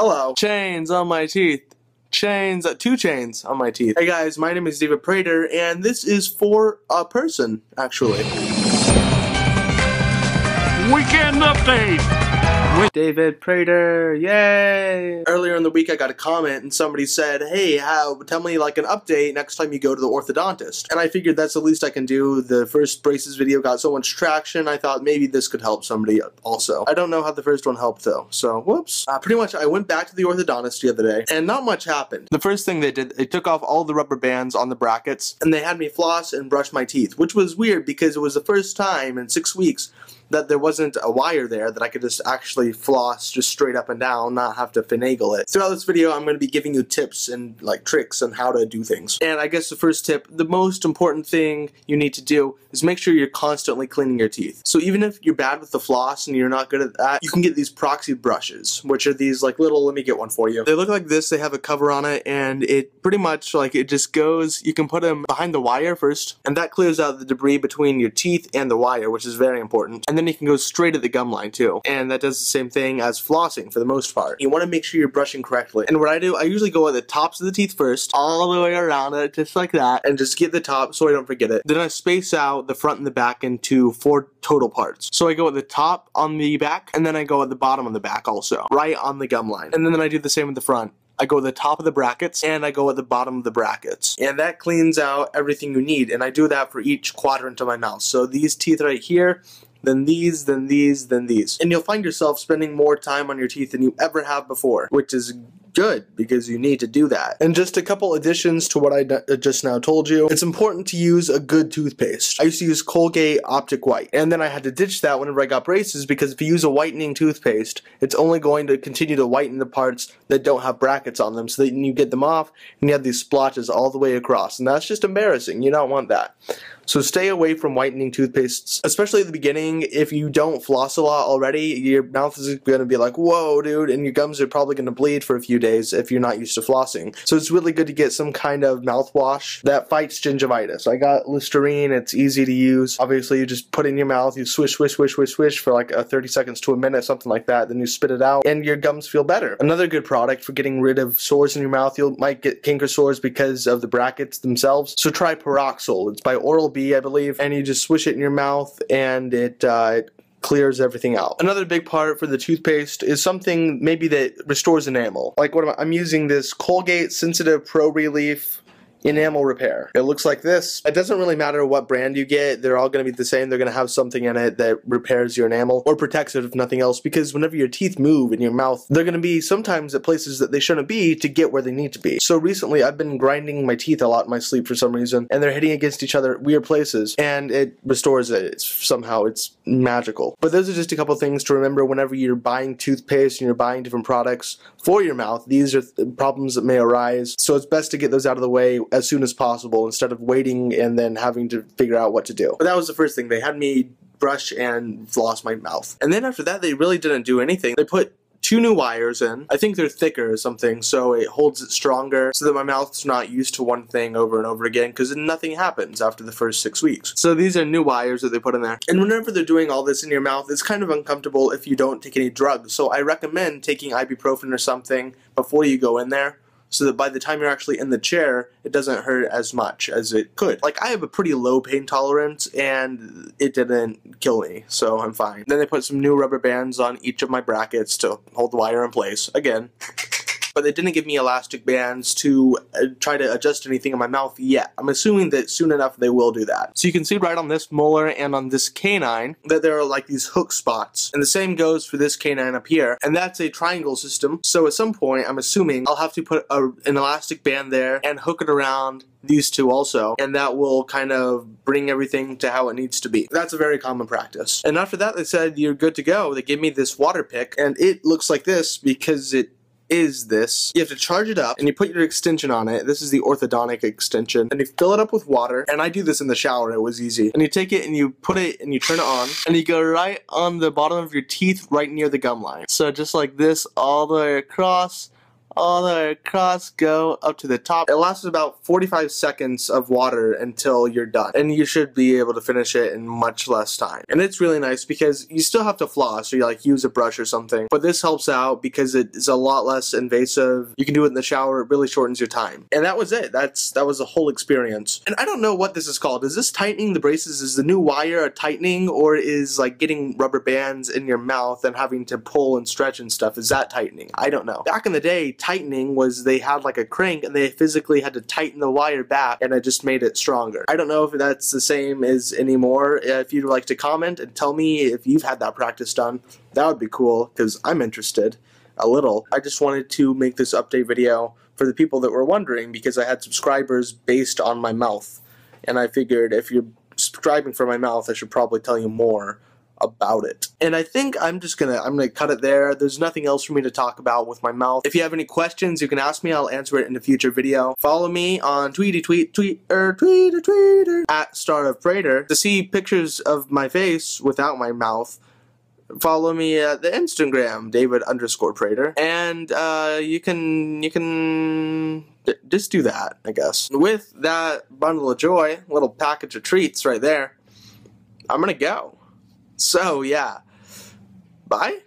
Hello. Chains on my teeth. Chains, 2 chains on my teeth. Hey guys, my name is David Prater, and this is for a person, actually. Weekend update! David Prater, yay! Earlier in the week I got a comment and somebody said, hey, tell me like an update next time you go to the orthodontist. And I figured that's the least I can do. The first braces video got so much traction, I thought maybe this could help somebody also. I don't know how the first one helped though, so whoops. Pretty much I went back to the orthodontist the other day and not much happened. The first thing they did, they took off all the rubber bands on the brackets and they had me floss and brush my teeth, which was weird because it was the first time in 6 weeks that there wasn't a wire there that I could just actually floss just straight up and down, not have to finagle it. Throughout this video, I'm going to be giving you tips and like tricks on how to do things. And I guess the first tip, the most important thing you need to do is make sure you're constantly cleaning your teeth. So even if you're bad with the floss and you're not good at that, you can get these proxy brushes, which are these like little, let me get one for you. They look like this, they have a cover on it, and it pretty much like it just goes, you can put them behind the wire first, and that clears out the debris between your teeth and the wire, which is very important. And then you can go straight at the gum line too. And that does the same thing as flossing for the most part. You want to make sure you're brushing correctly. And what I do, I usually go at the tops of the teeth first, all the way around it, just like that, and just get the top so I don't forget it. Then I space out the front and the back into 4 total parts. So I go at the top on the back, and then I go at the bottom on the back also, right on the gum line. And then I do the same with the front. I go at the top of the brackets, and I go at the bottom of the brackets. And that cleans out everything you need, and I do that for each quadrant of my mouth. So these teeth right here, then these, then these, then these. And you'll find yourself spending more time on your teeth than you ever have before, which is good because you need to do that. And just a couple additions to what I just now told you. It's important to use a good toothpaste. I used to use Colgate Optic White, and then I had to ditch that whenever I got braces because if you use a whitening toothpaste, it's only going to continue to whiten the parts that don't have brackets on them, so that you get them off and you have these splotches all the way across, and that's just embarrassing. You don't want that. So stay away from whitening toothpastes, especially at the beginning. If you don't floss a lot already, your mouth is going to be like, whoa, dude, and your gums are probably going to bleed for a few days if you're not used to flossing. So it's really good to get some kind of mouthwash that fights gingivitis. I got Listerine, it's easy to use. Obviously, you just put it in your mouth, you swish, swish, swish, swish, swish for like 30 seconds to a minute, something like that, then you spit it out, and your gums feel better. Another good product for getting rid of sores in your mouth, you might get canker sores because of the brackets themselves, so try Peroxyl. It's by Oral-B, I believe, and you just swish it in your mouth and it clears everything out. Another big part for the toothpaste is something maybe that restores enamel. Like I'm using this Colgate Sensitive Pro Relief Enamel Repair. It looks like this. It doesn't really matter what brand you get, they're all going to be the same. They're going to have something in it that repairs your enamel or protects it if nothing else, because whenever your teeth move in your mouth, they're going to be sometimes at places that they shouldn't be to get where they need to be. So recently I've been grinding my teeth a lot in my sleep for some reason, and they're hitting against each other at weird places, and it restores it. Somehow it's magical. But those are just a couple things to remember whenever you're buying toothpaste and you're buying different products for your mouth. These are problems that may arise, so it's best to get those out of the way as soon as possible instead of waiting and then having to figure out what to do. But that was the first thing. They had me brush and floss my mouth. And then after that, they really didn't do anything. They put 2 new wires in. I think they're thicker or something, so it holds it stronger so that my mouth's not used to one thing over and over again, because nothing happens after the first 6 weeks. So these are new wires that they put in there. And whenever they're doing all this in your mouth, it's kind of uncomfortable if you don't take any drugs. So I recommend taking ibuprofen or something before you go in there, so that by the time you're actually in the chair, it doesn't hurt as much as it could. Like, I have a pretty low pain tolerance, and it didn't kill me, so I'm fine. Then they put some new rubber bands on each of my brackets to hold the wire in place, again. But they didn't give me elastic bands to try to adjust anything in my mouth yet. I'm assuming that soon enough they will do that. So you can see right on this molar and on this canine that there are like these hook spots. And the same goes for this canine up here. And that's a triangle system. So at some point, I'm assuming I'll have to put an elastic band there and hook it around these two also, and that will kind of bring everything to how it needs to be. That's a very common practice. And after that, they said you're good to go. They gave me this water pick, and it looks like this because it is this. You have to charge it up and you put your extension on it. This is the orthodontic extension, and you fill it up with water, and I do this in the shower, it was easy. And you take it and you put it and you turn it on, and you go right on the bottom of your teeth right near the gum line. So just like this all the way across, all the way across, go up to the top. It lasts about 45 seconds of water until you're done. And you should be able to finish it in much less time. And it's really nice because you still have to floss or you like use a brush or something. But this helps out because it is a lot less invasive. You can do it in the shower. It really shortens your time. And that was it. That was the whole experience. And I don't know what this is called. Is this tightening the braces? Is the new wire a tightening, or is like getting rubber bands in your mouth and having to pull and stretch and stuff? Is that tightening? I don't know. Back in the day, tightening was they had like a crank and they physically had to tighten the wire back, and it just made it stronger. I don't know if that's the same as anymore. If you'd like to comment and tell me if you've had that practice done, that would be cool because I'm interested a little. I just wanted to make this update video for the people that were wondering because I had subscribers based on my mouth, and I figured if you're subscribing for my mouth, I should probably tell you more about it. And I think I'm gonna cut it there. There's nothing else for me to talk about with my mouth. If you have any questions, you can ask me. I'll answer it in a future video. Follow me on Twitter at @StarOfPrater to see pictures of my face without my mouth. Follow me at the Instagram, David_Prater, and you can just do that, I guess. With that bundle of joy, little package of treats right there, I'm gonna go. So yeah, bye.